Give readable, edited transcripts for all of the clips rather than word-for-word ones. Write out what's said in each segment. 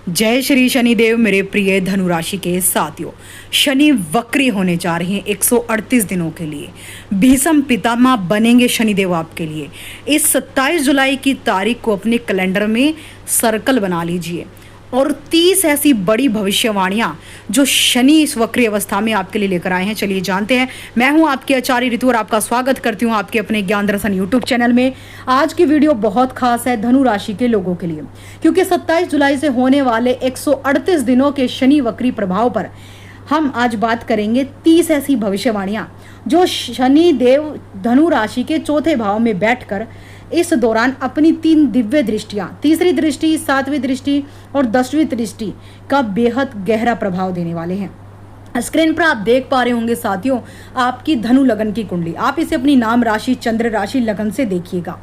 जय श्री शनिदेव। मेरे प्रिय धनु राशि के साथियों, शनि वक्री होने जा रहे हैं 138 दिनों के लिए। भीषम पितामह बनेंगे शनिदेव आपके लिए। इस 27 जुलाई की तारीख को अपने कैलेंडर में सर्कल बना लीजिए और 30 ऐसी बड़ी भविष्यवाणियां जो शनि इस वक्री अवस्था में आपके लिए लेकर आए हैं, चलिए जानते हैं। मैं हूं आपकी आचार्य ऋतु और आपका स्वागत करती हूं आपके अपने ज्ञान दर्शन यूट्यूब चैनल में। आज की वीडियो बहुत खास है धनु राशि के लोगों के लिए, क्योंकि 27 जुलाई से होने वाले 138 दिनों के शनि वक्री प्रभाव पर हम आज बात करेंगे 30 ऐसी भविष्यवाणियां जो शनि देव धनु राशि के चौथे भाव में बैठकर इस दौरान अपनी 3 दिव्य दृष्टियां, तीसरी दृष्टि, 7वीं दृष्टि और 10वीं दृष्टि का बेहद गहरा प्रभाव देने वाले हैं। स्क्रीन पर आप देख पा रहे होंगे साथियों, आपकी धनु लगन की कुंडली। आप इसे अपनी नाम राशि, चंद्र राशि, लगन से देखिएगा।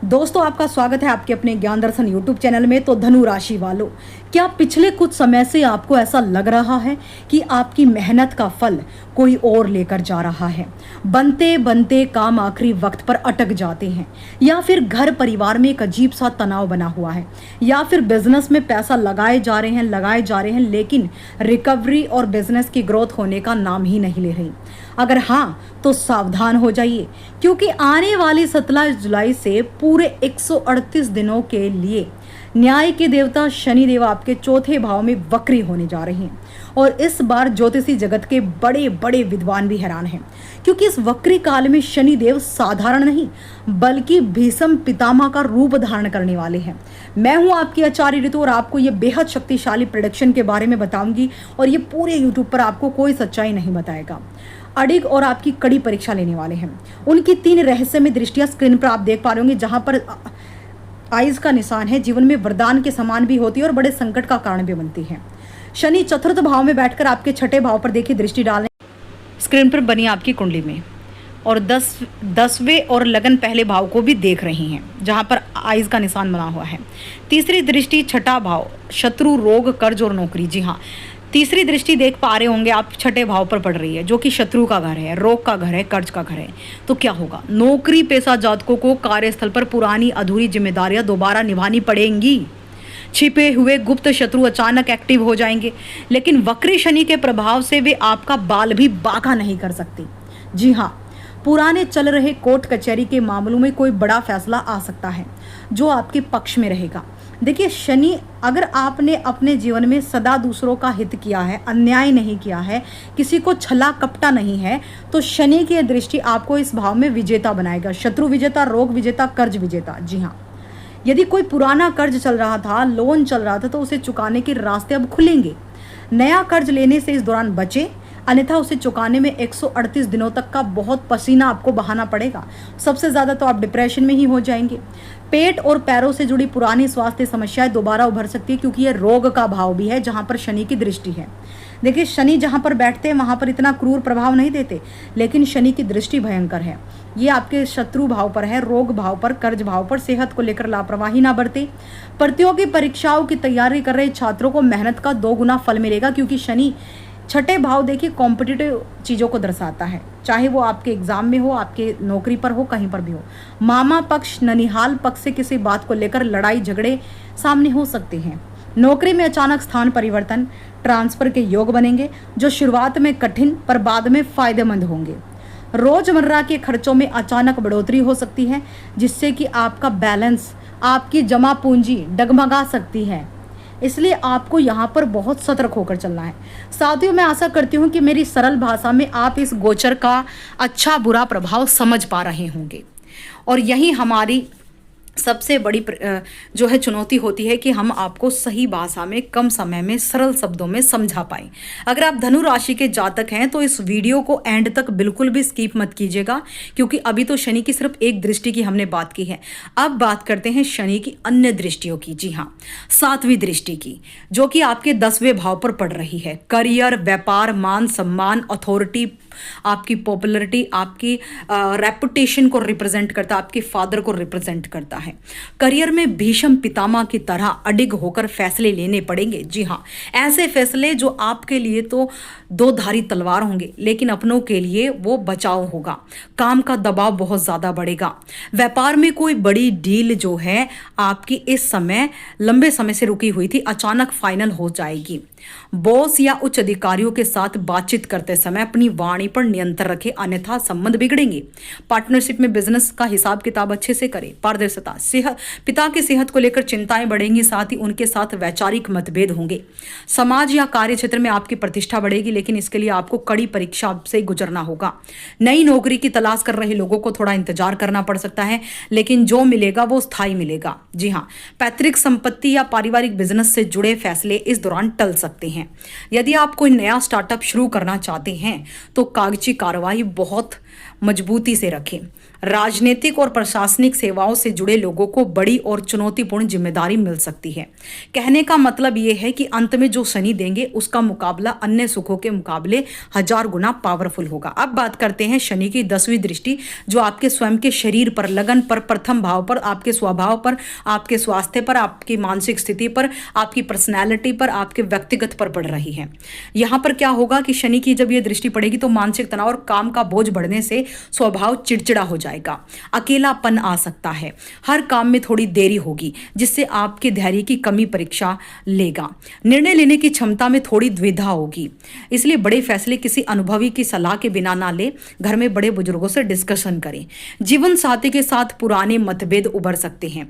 दोस्तों, आपका स्वागत है आपके अपने ज्ञान दर्शन यूट्यूब चैनल में। तो धनु राशि वालों, क्या पिछले कुछ समय से आपको ऐसा लग रहा है कि आपकी मेहनत का फल कोई और लेकर जा रहा है? बनते बनते काम आखिरी वक्त पर अटक जाते हैं, या फिर घर परिवार में एक अजीब सा तनाव बना हुआ है, या फिर बिजनेस में पैसा लगाए जा रहे हैं लेकिन रिकवरी और बिजनेस की ग्रोथ होने का नाम ही नहीं ले रही। अगर हाँ, तो सावधान हो जाइए, क्योंकि आने वाली 17 जुलाई से पूरे 138 दिनों के लिए न्याय के देवता शनि देव आपके चौथे भाव में वक्री होने जा रहे हैं। और इस बार ज्योतिषी जगत के बड़े बड़े विद्वान भी हैरान हैं, क्योंकि इस वक्री काल में शनि देव साधारण नहीं बल्कि भीषम पितामह का रूप धारण करने वाले हैं। मैं हूं आपकी आचार्य ऋतु और आपको ये बेहद शक्तिशाली प्रेडिक्शन के बारे में बताऊंगी, और ये पूरे यूट्यूब पर आपको कोई सच्चाई नहीं बताएगा। अड़िग और आपकी कड़ी परीक्षा लेने वाले हैं। उनकी 3 रहस्यमय दृष्टियां स्क्रीन पर आप देख पा रहे होंगे, जहां पर आइज का निशान है, जीवन में वरदान के समान भी होती है और बड़े संकट का कारण भी बनती है। शनि चतुर्थ भाव में बैठकर आपके छठे भाव पर देखिए दृष्टि डालें, स्क्रीन पर बनी आपकी कुंडली में, और 10वें और लगन पहले भाव को भी देख रही हैं, जहां पर आइज का निशान बना हुआ है। तीसरी दृष्टि छठा भाव, शत्रु, रोग, कर्ज और नौकरी। जी हाँ, तीसरी दृष्टि देख पा रहे होंगे आप, छठे भाव पर पड़ रही है, जो कि शत्रु का घर है, रोग का घर है, कर्ज का घर है। तो क्या होगा? नौकरी पेशा जातकों को कार्यस्थल पर पुरानी अधूरी जिम्मेदारियां दोबारा निभानी पड़ेंगी। छिपे हुए गुप्त शत्रु अचानक एक्टिव हो जाएंगे, लेकिन वक्री शनि के प्रभाव से वे आपका बाल भी बांका नहीं कर सकते। जी हाँ, पुराने चल रहे कोर्ट कचहरी के मामलों में कोई बड़ा फैसला आ सकता है जो आपके पक्ष में रहेगा। देखिए, शनि, अगर आपने अपने जीवन में सदा दूसरों का हित किया है, अन्याय नहीं किया है, किसी को छला कपटा नहीं है, तो शनि की दृष्टि आपको इस भाव में विजेता बनाएगा। शत्रु विजेता, रोग विजेता, कर्ज विजेता। जी हाँ, यदि कोई पुराना कर्ज चल रहा था, लोन चल रहा था, तो उसे चुकाने के रास्ते अब खुलेंगे। नया कर्ज लेने से इस दौरान बचें, अन्यथा उसे चुकाने में 138 दिनों तक का बहुत पसीना आपको बहाना पड़ेगा। सबसे ज़्यादा तो आप डिप्रेशन में ही हो जाएंगे। पेट और पैरों से जुड़ी पुरानी स्वास्थ्य समस्याएं दोबारा उभर सकती है, क्योंकि ये रोग का भाव भी है जहां पर शनि की दृष्टि है। देखिए, शनि जहां पर बैठते हैं वहां पर इतना क्रूर प्रभाव नहीं देते, लेकिन शनि की दृष्टि भयंकर है। ये आपके शत्रु भाव पर है, रोग भाव पर, कर्ज भाव पर। सेहत को लेकर लापरवाही ना बरते। प्रतियोगी परीक्षाओं की तैयारी कर रहे छात्रों को मेहनत का 2 गुना फल मिलेगा, क्योंकि शनि छठे भाव देखिए कॉम्पिटिटिव चीज़ों को दर्शाता है, चाहे वो आपके एग्जाम में हो, आपके नौकरी पर हो, कहीं पर भी हो। मामा पक्ष, ननिहाल पक्ष से किसी बात को लेकर लड़ाई झगड़े सामने हो सकते हैं। नौकरी में अचानक स्थान परिवर्तन, ट्रांसफर के योग बनेंगे, जो शुरुआत में कठिन पर बाद में फायदेमंद होंगे। रोजमर्रा के खर्चों में अचानक बढ़ोतरी हो सकती है, जिससे कि आपका बैलेंस, आपकी जमा पूंजी डगमगा सकती है। इसलिए आपको यहाँ पर बहुत सतर्क होकर चलना है। साथियों, मैं आशा करती हूँ कि मेरी सरल भाषा में आप इस गोचर का अच्छा बुरा प्रभाव समझ पा रहे होंगे, और यही हमारी सबसे बड़ी जो है चुनौती होती है कि हम आपको सही भाषा में, कम समय में, सरल शब्दों में समझा पाएं। अगर आप धनु राशि के जातक हैं तो इस वीडियो को एंड तक बिल्कुल भी स्किप मत कीजिएगा, क्योंकि अभी तो शनि की सिर्फ एक दृष्टि की हमने बात की है। अब बात करते हैं शनि की अन्य दृष्टियों की। जी हाँ, 7वीं दृष्टि की, जो कि आपके 10वें भाव पर पड़ रही है। करियर, व्यापार, मान सम्मान, अथॉरिटी, आपकी पॉपुलरिटी, आपकी रेपुटेशन को रिप्रेजेंट करता है, आपके फादर को रिप्रेजेंट करता है। करियर में भीष्म पितामह की तरह अडिग होकर फैसले लेने पड़ेंगे। जी हाँ, ऐसे फैसले जो आपके लिए तो दो धारी तलवार होंगे, लेकिन अपनों के लिए वो बचाव होगा। काम का दबाव बहुत ज़्यादा बढ़ेगा। व्यापार में कोई बड़ी डील जो है आपकी इस समय लंबे समय से रुकी हुई थी, अचानक फाइनल हो जाएगी। बॉस या उच्च अधिकारियों के साथ बातचीत करते समय अपनी वाणी पर नियंत्रण रखें, अन्यथा संबंध बिगड़ेंगे। पार्टनरशिप में बिजनेस का हिसाब किताब अच्छे से करें। पारदर्शिता, सेहत, पिता की सेहत को लेकर चिंताएं बढ़ेंगी, साथ ही उनके साथ वैचारिक मतभेद होंगे। समाज या कार्य क्षेत्र में आपकी प्रतिष्ठा बढ़ेगी, लेकिन इसके लिए आपको कड़ी परीक्षा से गुजरना होगा। नई नौकरी की तलाश कर रहे लोगों को थोड़ा इंतजार करना पड़ सकता है, लेकिन जो मिलेगा वो स्थायी मिलेगा। जी हाँ, पैतृक संपत्ति या पारिवारिक बिजनेस से जुड़े फैसले इस दौरान टल सकते हैं। यदि आप कोई नया स्टार्टअप शुरू करना चाहते हैं तो कागजी कार्रवाई बहुत मजबूती से रखें। राजनीतिक और प्रशासनिक सेवाओं से जुड़े लोगों को बड़ी और चुनौतीपूर्ण जिम्मेदारी मिल सकती है। कहने का मतलब ये है कि अंत में जो शनि देंगे उसका मुकाबला अन्य सुखों के मुकाबले 1000 गुना पावरफुल होगा। अब बात करते हैं शनि की 10वीं दृष्टि, जो आपके स्वयं के शरीर पर, लगन पर, प्रथम भाव पर, आपके स्वभाव पर, आपके स्वास्थ्य पर, आपकी मानसिक स्थिति पर, आपकी पर्सनैलिटी पर, आपके व्यक्तिगत पर पड़ रही है। यहाँ पर क्या होगा कि शनि की जब ये दृष्टि पड़ेगी तो मानसिक तनाव और काम का बोझ बढ़ने से स्वभाव चिड़चिड़ा हो जाएगा। अकेलापन आ सकता है। हर काम में थोड़ी देरी होगी, जिससे आपके धैर्य की कमी परीक्षा लेगा। निर्णय लेने की क्षमता में थोड़ी द्विधा होगी, इसलिए बड़े फैसले किसी अनुभवी की सलाह के बिना ना ले। घर में बड़े बुजुर्गों से डिस्कशन करें। जीवन साथी के साथ पुराने मतभेद उभर सकते हैं।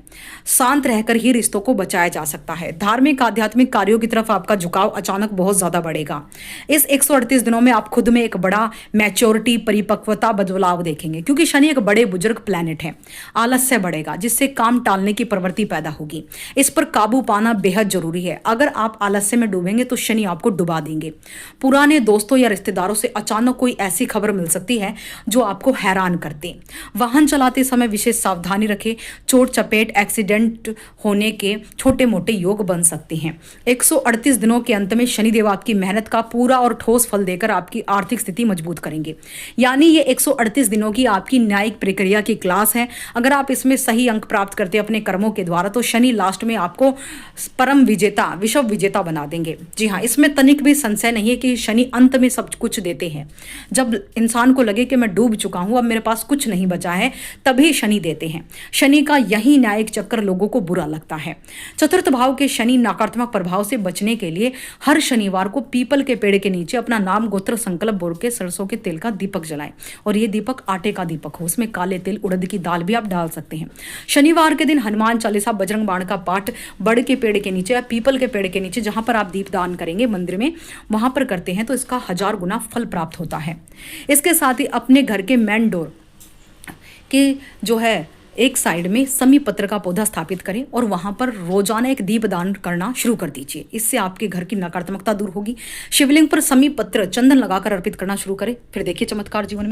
शांत रहकर ही रिश्तों को बचाया जा सकता है। धार्मिक आध्यात्मिक कार्यों की तरफ आपका झुकाव अचानक बहुत ज्यादा बढ़ेगा। इस 138 दिनों में आप खुद में एक बड़ा मैच्योरिटी, परिपक्वता, बदलाव देखेंगे, क्योंकि शनि एक बड़े बुजुर्ग प्लैनेट है। आलस्य बढ़ेगा, जिससे काम टालने की प्रवृत्ति पैदा होगी। इस पर काबू पाना बेहद जरूरी है। अगर आप आलस्य में डूबेंगे तो शनि आपको डुबा देंगे। पुराने दोस्तों या रिश्तेदारों से अचानक कोई ऐसी खबर मिल सकती है जो आपको हैरान कर दे। वाहन चलाते समय विशेष सावधानी रखें। चोट चपेट, एक्सीडेंट होने के छोटे मोटे योग बन सकते हैं। 138 दिनों के अंत में शनिदेव आपकी मेहनत का पूरा और ठोस फल देकर आपकी आर्थिक स्थिति मजबूत करेंगे। यानी ये 138 दिनों की आपकी न्यायिक प्रक्रिया की क्लास है। अगर आप इसमें सही अंक प्राप्त करते हैं अपने कर्मों के द्वारा, तो शनि लास्ट में आपको परम विजेता, विश्व विजेता बना देंगे। जी हाँ, इसमें तनिक भी संशय नहीं है कि शनि अंत में सब कुछ देते हैं। जब इंसान को लगे कि मैं डूब चुका हूं, अब मेरे पास कुछ नहीं बचा है, तभी शनि देते हैं। शनि का यही न्यायिक चक्कर लोगों को बुरा लगता है। चतुर्थ भाव के शनि नकारात्मक प्रभाव से बचने के लिए हर शनिवार को पीपल के पेड़ के नीचे अपना नाम गोत्र संकल्प बोल के सरसों के तेल का दीपक जलाएं, और ये दीपक आटे का दीपक हो, उसमें काले तिल, उड़द की दाल भी आप डाल सकते हैं। शनिवार के दिन हनुमान चालीसा, बजरंग बाण का पाठ बड़ के पेड़ के नीचे या पीपल के पेड़ के नीचे, जहां पर आप दीपदान करेंगे मंदिर में, वहां पर करते हैं तो इसका 1000 गुना फल प्राप्त होता है। इसके साथ ही अपने घर के मेन डोर के जो है एक साइड में समी पत्र का पौधा स्थापित करें और वहां पर रोजाना एक दीपदान करना शुरू कर दीजिए। इससे आपके घर की नकारात्मकता दूर होगी। शिवलिंग पर समी पत्र, चंदन लगाकर अर्पित करना शुरू करें, फिर देखिए चमत्कार जीवन में।